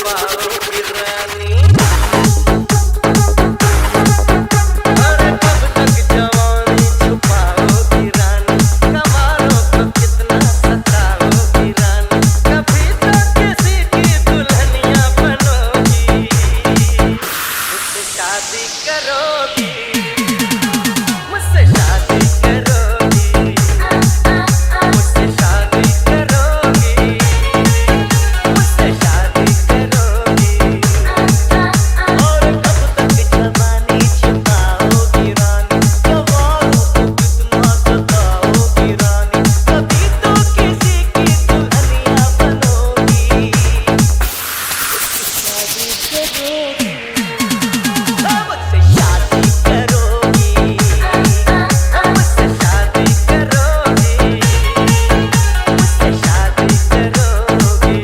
छुपाओगी रानी। अरे कब तक जवानी छुपाओगी रानी, कमालों को कितना सताओगी रानी, कभी तो किसी की दुल्हनिया बनोगी, मुझसे शादी करोगी, मुझसे शादी करोगी, मुझसे शादी करोगी, मुझसे शादी करोगी। और कब तक जवानी छुपाओगी रानी, कमालों को कितना सताओगी रानी, कभी तो किसी की दुल्हनिया बनोगी, शादी करोगी, मुझसे शादी करोगी, मुझसे शादी करोगी, मुझसे शादी करोगी।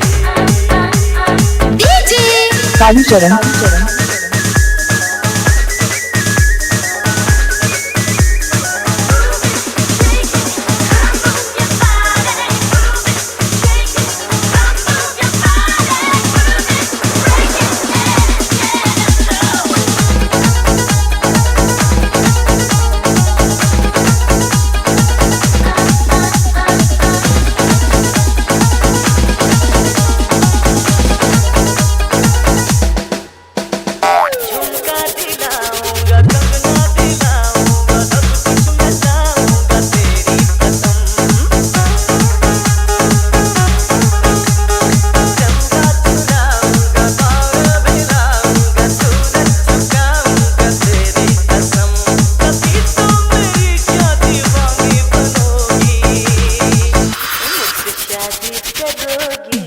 डीजे कालीचरण झुमका दिलाऊंगा, कंगना दिलाऊंगा, सब कुछ मैं लाऊंगा तेरी कसम। चंदा चुराऊंगा, बावड़ा भिलाऊंगा, सूरज झुकाऊंगा तेरी कसम, कभी तो मेरी क्या दीवानी बनोगी, मुझसे शादी करोगी,